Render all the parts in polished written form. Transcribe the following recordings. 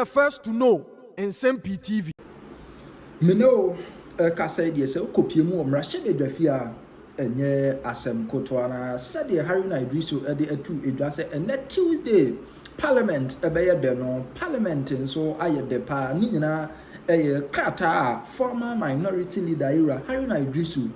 the first to know Nsem-Pii TV. Me know kasa dey say kopie mu omra hye bedafia enye asem kotwana said the Haruna Idrisu de atu edwa say and Tuesday Parliament ebeye de no Parliament so aye de pa ni nyina krata former minority leader era Haruna Idrisu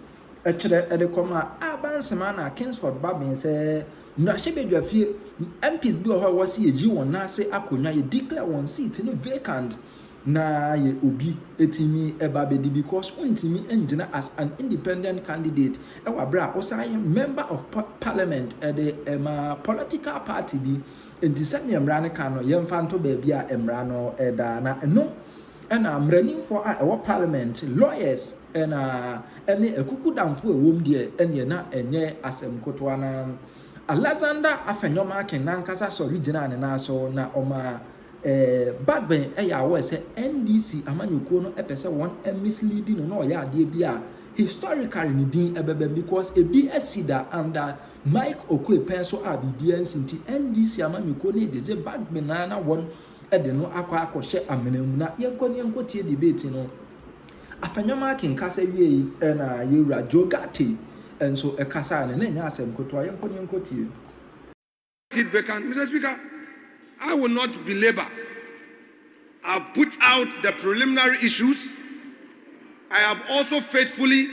ekere de koma abansema na Kingsford Babin say na hye bedafia MPs bi o was eji won na say akonwa ye declare one seat no vacant na ye obi etimi eba bedi because untimi engina as an independent candidate ewa bra osaye member of parliament the political party bi enti sane emra ne ka no yemfa nto ba bia emra no eda na eno na mranin for a parliament lawyers na ene ekukudamfo ewom de ene na enye asem kotoa na Alexander Afenyoma kenan kasa so regional na so na oma Bagbin yawo say NDC amanyuko no epese one misleading no ya ade bia historically ni din ebebe because ebi asida under Mike Okwe penso abibia nsinti NDC amanyuko ne deje Bagbin na won ede no akwa amenamu na yenko tie debate no Afenyoma kenkasa wie na yewura Jogate enso ekasa ne nya asem kotoa yenko tie seat vacant. Mr. Speaker, I will not belabor. I've put out the preliminary issues. I have also faithfully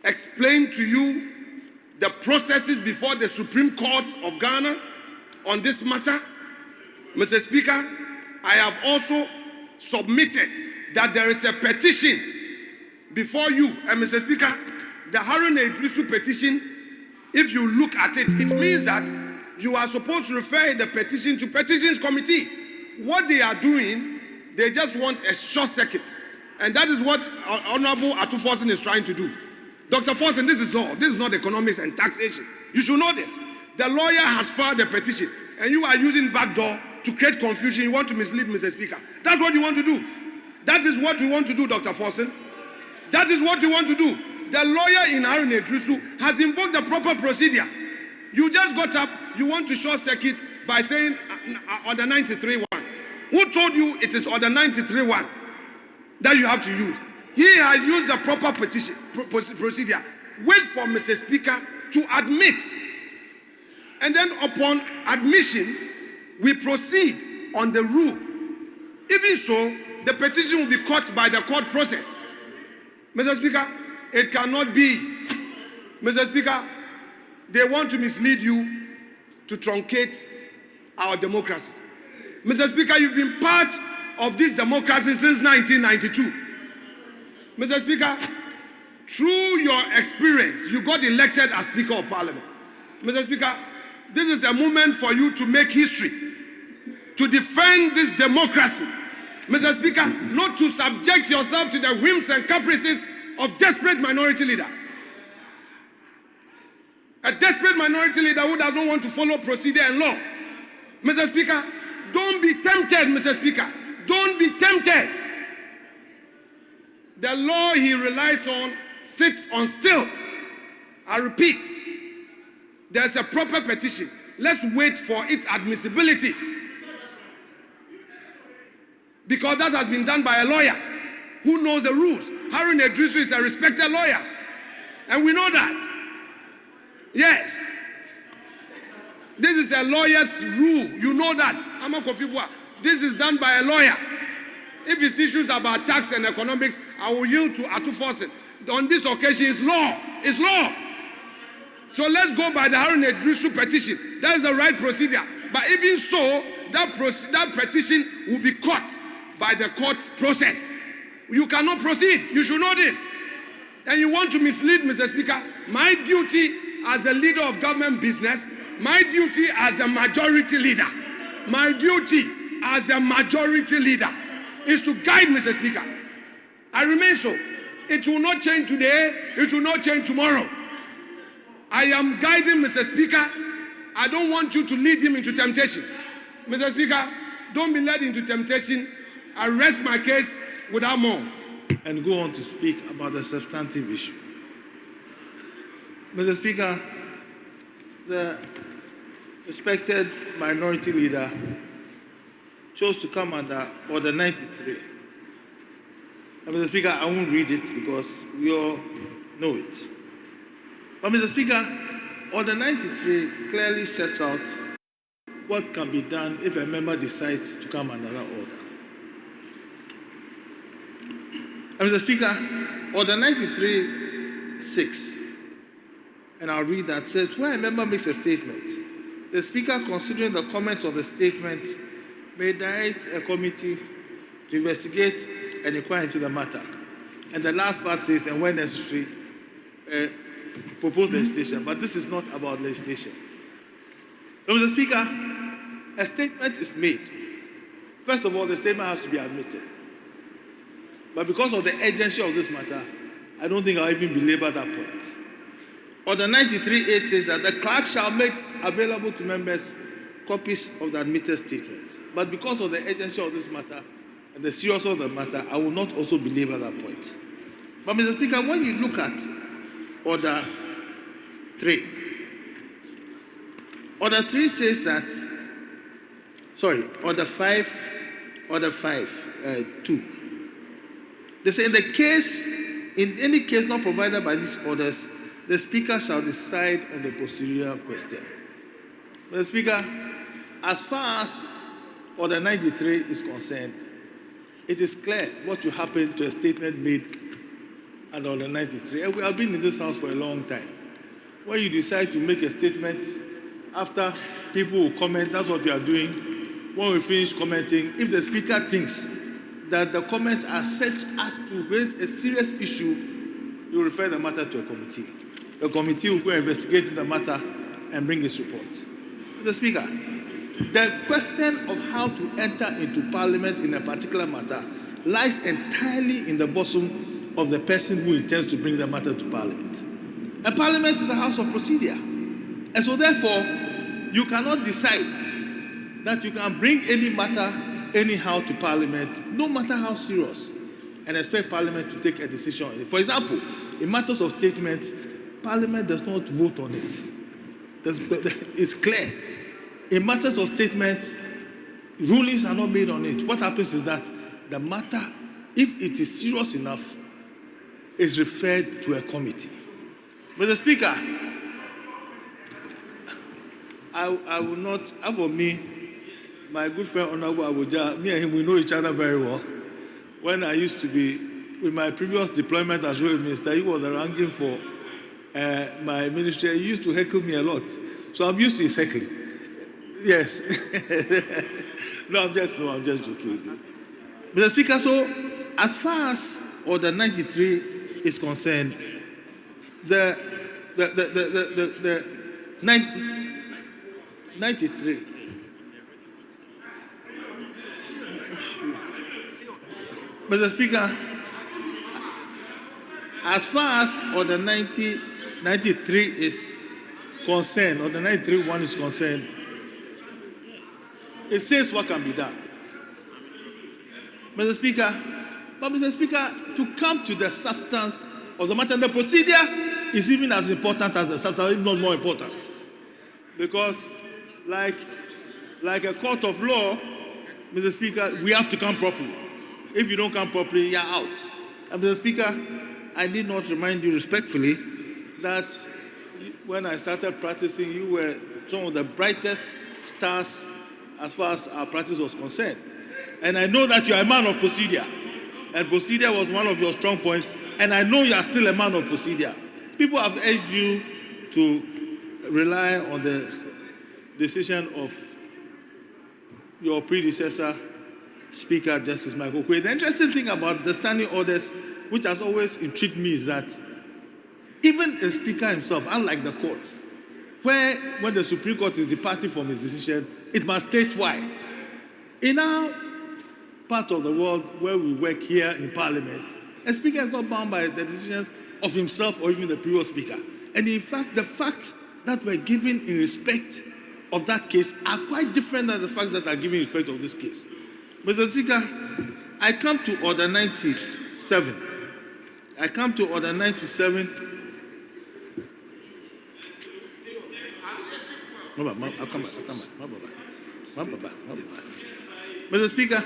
explained to you the processes before the Supreme Court of Ghana on this matter. Mr. Speaker, I have also submitted that there is a petition before you. And Mr. Speaker, the Haruna Idrisu petition, if you look at it, it means that you are supposed to refer the petition to Petitions Committee. What they are doing, they just want a short circuit. And that is what Honorable Atu Forson is trying to do. Dr. Forson, this is law. This is not economics and taxation. You should know this. The lawyer has filed a petition, and you are using backdoor to create confusion. You want to mislead Mr. Speaker. That's what you want to do. That is what we want to do, Dr. Forson. That is what you want to do. The lawyer in Haruna Idrisu has invoked the proper procedure. You just got up, you want to short circuit by saying Order 93-1. Who told you it is Order 93-1 that you have to use? He has used the proper procedure. Wait for Mr. Speaker to admit. And then upon admission, we proceed on the rule. Even so, the petition will be caught by the court process. Mr. Speaker, it cannot be. Mr. Speaker, they want to mislead you to truncate our democracy. Mr. Speaker, you've been part of this democracy since 1992. Mr. Speaker, through your experience, you got elected as Speaker of Parliament. Mr. Speaker, this is a moment for you to make history, to defend this democracy. Mr. Speaker, not to subject yourself to the whims and caprices of desperate minority leader. A desperate minority leader who does not want to follow procedure and law. Mr. Speaker, don't be tempted, Mr. Speaker. Don't be tempted. The law he relies on sits on stilts. I repeat, there's a proper petition. Let's wait for its admissibility. Because that has been done by a lawyer who knows the rules. Haruna Idrisu is a respected lawyer. And we know that. Yes. This is a lawyer's rule. You know that. This is done by a lawyer. If it's issues about tax and economics, I will yield to Atu Forson. On this occasion, it's law. It's law. So let's go by the Haruna Idrisu petition. That is the right procedure. But even so, that petition will be caught by the court process. You cannot proceed. You should know this. And you want to mislead, Mr. Speaker. My duty as a leader of government business, my duty as a majority leader, my duty as a majority leader is to guide, Mr. Speaker. I remain so. It will not change today. It will not change tomorrow. I am guiding Mr. Speaker. I don't want you to lead him into temptation. Mr. Speaker, don't be led into temptation. I rest my case without more. And go on to speak about the substantive issue. Mr. Speaker, the respected minority leader chose to come under Order 93. Mr. Speaker, I won't read it because we all know it. But Mr. Speaker, Order 93 clearly sets out what can be done if a member decides to come under that order. Mr. Speaker, Order 93.6, and I'll read that, says, where a member makes a statement, the Speaker, considering the comments of the statement, may direct a committee to investigate and inquire into the matter. And the last part says, and when necessary, propose legislation. But this is not about legislation. So, Mr. Speaker, a statement is made. First of all, the statement has to be admitted. But because of the urgency of this matter, I don't think I'll even belabor that point. Order 93.8 says that the clerk shall make available to members copies of the admitted statements. But because of the urgency of this matter and the seriousness of the matter, I will not also belabor that point. But Mr. Speaker, when you look at Order 3, Order 3 says that, Order 5, 2. They say in any case not provided by these orders, the Speaker shall decide on the procedural question. Mr. Speaker, as far as Order 93 is concerned, it is clear what will happen to a statement made under Order 93. And we have been in this house for a long time. When you decide to make a statement after people will comment, that's what you are doing. When we finish commenting, if the Speaker thinks that the comments are such as to raise a serious issue, you refer the matter to a committee. The committee will go investigate the matter and bring its report. Mr. Speaker, the question of how to enter into Parliament in a particular matter lies entirely in the bosom of the person who intends to bring the matter to Parliament. And Parliament is a house of procedure. And so therefore, you cannot decide that you can bring any matter anyhow to Parliament, no matter how serious, and expect Parliament to take a decision on it. For example, in matters of statements, Parliament does not vote on it. It's clear. In matters of statements, rulings are not made on it. What happens is that the matter, if it is serious enough, is referred to a committee. Mr. Speaker, I will not, for me, my good friend Honorable Abuja, me and him, we know each other very well. When I used to be, with my previous deployment as Royal Minister, he was the ranking for my ministry. He used to heckle me a lot. So I'm used to his heckling. Yes. No, I'm just joking with you. Mr. Speaker, so as far as Order 93 is concerned, the 93. Mr. Speaker, as far as Order 93 is concerned, Order 93.1 is concerned, it says what can be done. Mr. Speaker, but Mr. Speaker, to come to the substance of the matter, the procedure is even as important as the substance, if not more important. Because like a court of law, Mr. Speaker, we have to come properly. If you don't come properly, you're out. And Mr. Speaker, I need not remind you respectfully that when I started practicing, you were some of the brightest stars as far as our practice was concerned. And I know that you are a man of procedure. And procedure was one of your strong points. And I know you are still a man of procedure. People have urged you to rely on the decision of your predecessor, Speaker Justice Michael Quay. The interesting thing about the standing orders, which has always intrigued me, is that even the Speaker himself, unlike the courts, when the Supreme Court is departing from his decision, it must state why. In our part of the world where we work here in Parliament, a Speaker is not bound by the decisions of himself or even the previous Speaker. And in fact, the facts that were given in respect of that case are quite different than the facts that are given in respect of this case. Mr. Speaker, I come to Order 97. I'll come to Order 97. Mr. Speaker,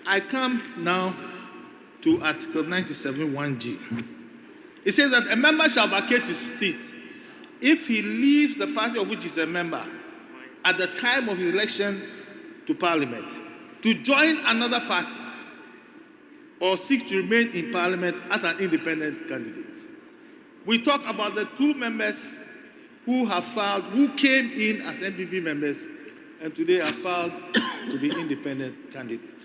I come now to Article 97(1)(g). It says that a member shall vacate his seat if he leaves the party of which he is a member at the time of his election to Parliament to join another party or seek to remain in Parliament as an independent candidate. We talk about the two members who have filed, who came in as MPP members and today have filed to be independent candidates.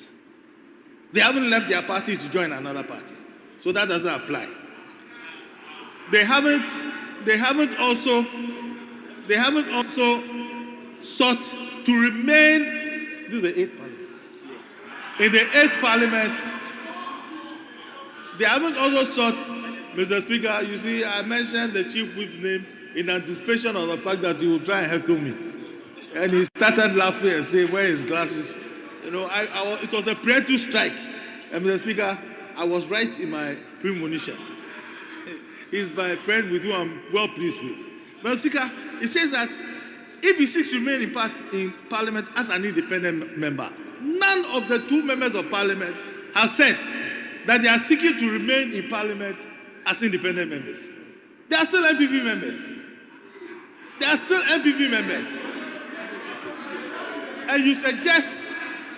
They haven't left their party to join another party, so that doesn't apply. They haven't also sought to remain. This is the 8th Parliament. Yes. In the 8th Parliament, they haven't also sought, Mr. Speaker. You see, I mentioned the Chief Whip's name in anticipation of the fact that he will try and heckle me, and he started laughing and saying, "Where are his glasses?" You know, it was a preemptive strike, and Mr. Speaker, I was right in my premonition. He's my friend with whom I'm well pleased with. But Speaker, it says that if he seeks to remain in Parliament as an independent member, none of the two members of Parliament have said that they are seeking to remain in Parliament as independent members. They are still MPP members. They are still MPP members. And you suggest,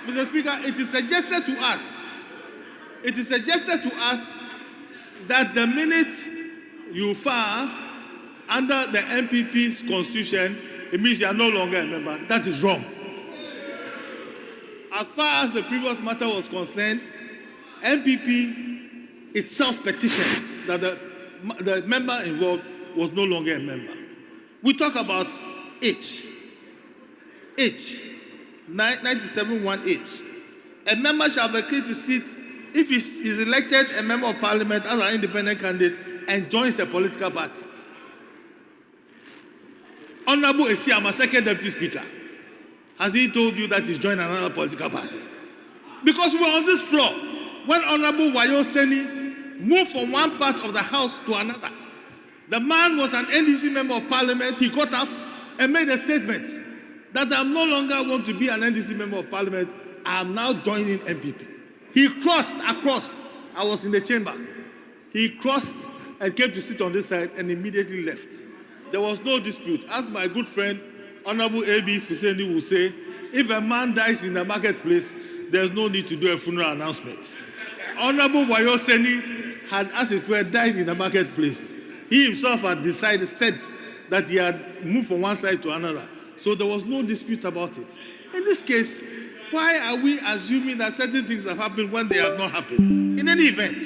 Mr. Speaker, it is suggested to us that the minute you file under the MPP's constitution, it means you are no longer a member. That is wrong. As far as the previous matter was concerned, MPP itself petitioned that the member involved was no longer a member. We talk about H. 97(1)(h). A member shall vacate his seat if he is elected a member of Parliament as an independent candidate and joins a political party. Honorable Esiama, second deputy speaker, has he told you that he's joined another political party? Because we're on this floor when Honorable Wayo Seni moved from one part of the house to another. The man was an NDC member of Parliament. He got up and made a statement that I no longer want to be an NDC member of Parliament. I am now joining MPP. He crossed across. I was in the chamber. He crossed and came to sit on this side and immediately left. There was no dispute. As my good friend, Honorable A.B. Fuseni will say, if a man dies in the marketplace, there's no need to do a funeral announcement. Honorable Wayo Seni had, as it were, died in the marketplace. He himself had said that he had moved from one side to another. So there was no dispute about it. In this case, why are we assuming that certain things have happened when they have not happened? In any event,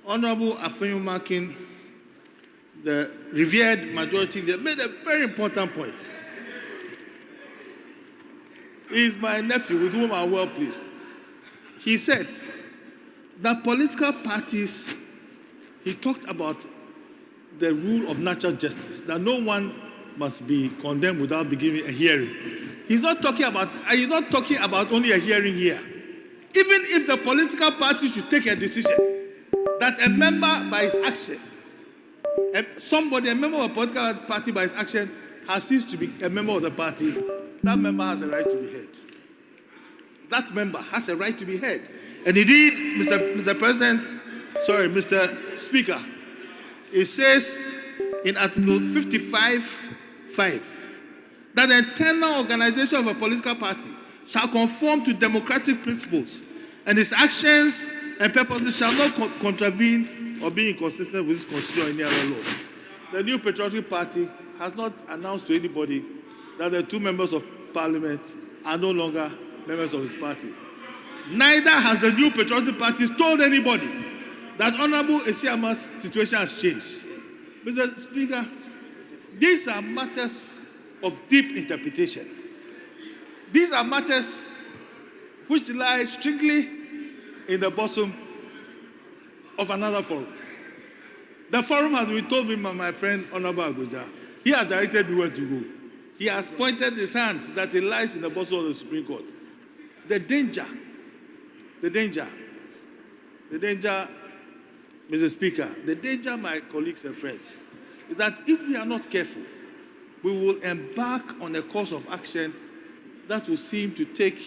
Honorable Afenyomakin, the revered majority leader, made a very important point. He is my nephew with whom I'm well pleased. He said that political parties, he talked about the rule of natural justice, that no one must be condemned without beginning a hearing. He's not talking about only a hearing here. Even if the political party should take a decision that a member by his action, a member of a political party by his action has ceased to be a member of the party, that member has a right to be heard. That member has a right to be heard. And indeed, Mr. Speaker, it says in Article 55(5) that the internal organization of a political party shall conform to democratic principles, and its actions and purposes shall not contravene or be inconsistent with its constitution or any other law. The new Patriotic Party has not announced to anybody that the two members of Parliament are no longer members of its party. Neither has the new Patriotic Party told anybody that Honorable Esiama's situation has changed. Mr. Speaker, these are matters of deep interpretation. These are matters which lie strictly in the bosom of another forum. The forum has been told me by my friend Honorable Aguja. He has directed me where to go. He has pointed his hands that it lies in the bosom of the Supreme Court. The danger, Mr. Speaker, the danger, my colleagues and friends, is that if we are not careful, we will embark on a course of action that will seem to take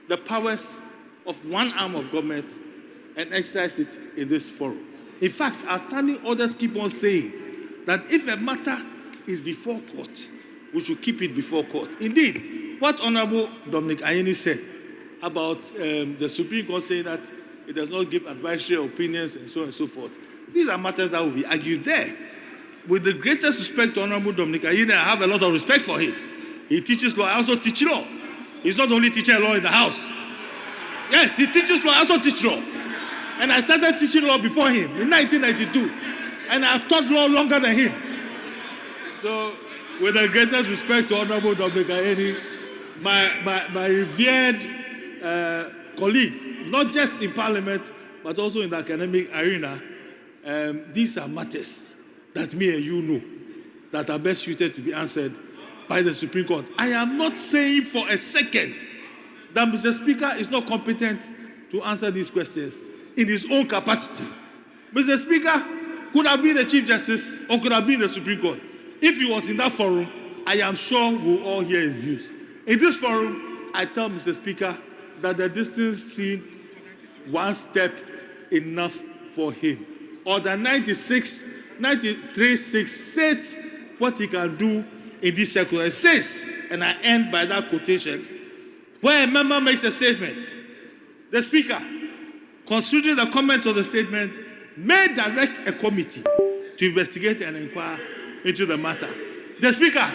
the powers of one arm of government and exercise it in this forum. In fact, our standing orders keep on saying that if a matter is before court, we should keep it before court. Indeed, what Honorable Dominic Ayeni said about the Supreme Court saying that it does not give advisory opinions and so on and so forth, these are matters that will be argued there. With the greatest respect to Honorable Dominic Ayeni, I have a lot of respect for him. He teaches law, I also teach law. He's not only teaching law in the house. Yes, he teaches law, I also teach law. And I started teaching law before him in 1992. And I've taught law longer than him. So, with the greatest respect to Honorable Dominic Ayeni, my revered colleague, not just in Parliament, but also in the academic arena, these are matters that me and you know that are best suited to be answered by the Supreme Court. I am not saying for a second that Mr. Speaker is not competent to answer these questions in his own capacity. Mr. Speaker could have been the Chief Justice or could have been the Supreme Court. If he was in that forum, I am sure we'll all hear his views. In this forum, I tell Mr. Speaker that the distance seemed one step enough for him. Order 93.6 states what he can do in this circular. It says, and I end by that quotation, where a member makes a statement, the Speaker, considering the comments of the statement, may direct a committee to investigate and inquire into the matter. The Speaker,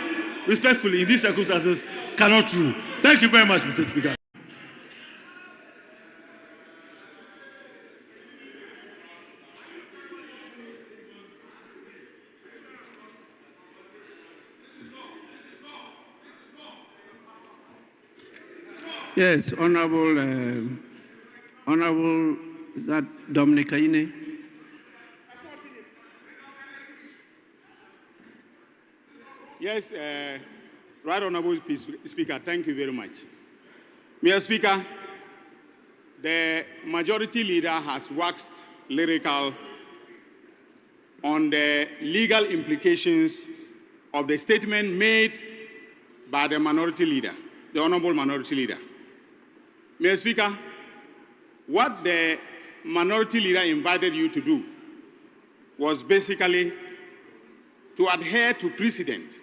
respectfully, in these circumstances, cannot rule. Thank you very much, Mr. Speaker. Yes, Honorable is that Dominic Ayeni? Yes, Right Honorable Speaker, thank you very much. Mr. Speaker, the majority leader has waxed lyrical on the legal implications of the statement made by the minority leader, the Honorable Minority Leader. Mr. Speaker, what the minority leader invited you to do was basically to adhere to precedent.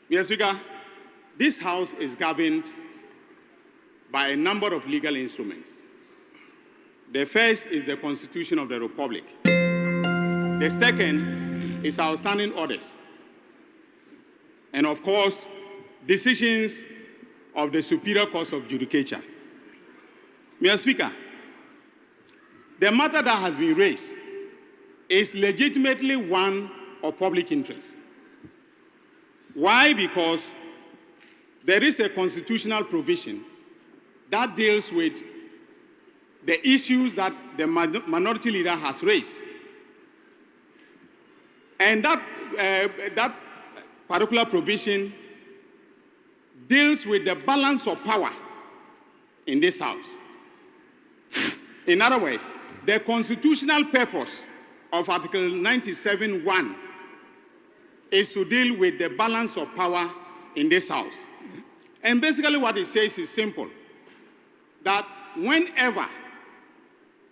Mr. Speaker, this House is governed by a number of legal instruments. The first is the Constitution of the Republic. The second is our standing orders. And of course, decisions of the Superior Court of Judicature. Mr. Speaker, the matter that has been raised is legitimately one of public interest. Why? Because there is a constitutional provision that deals with the issues that the minority leader has raised. And that particular provision deals with the balance of power in this House. In other words, the constitutional purpose of Article 97(1) is to deal with the balance of power in this House. And basically what it says is simple, that whenever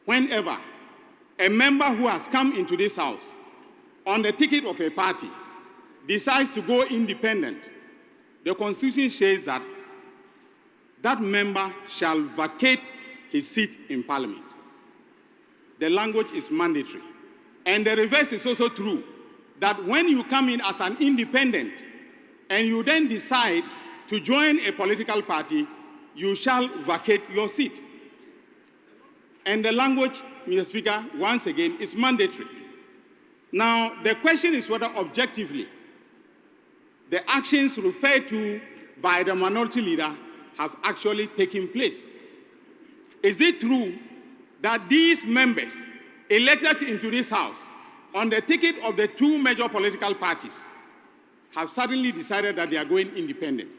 a member who has come into this House on the ticket of a party decides to go independent, the Constitution says that that member shall vacate his seat in Parliament. The language is mandatory. And the reverse is also true, that when you come in as an independent and you then decide to join a political party, you shall vacate your seat. And the language, Mr. Speaker, once again, is mandatory. Now, the question is whether objectively the actions referred to by the minority leader have actually taken place. Is it true that these members elected into this House on the ticket of the two major political parties have suddenly decided that they are going independent?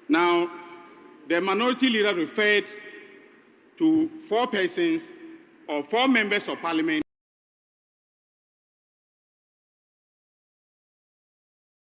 Now, the minority leader referred to 4 persons or 4 members of Parliament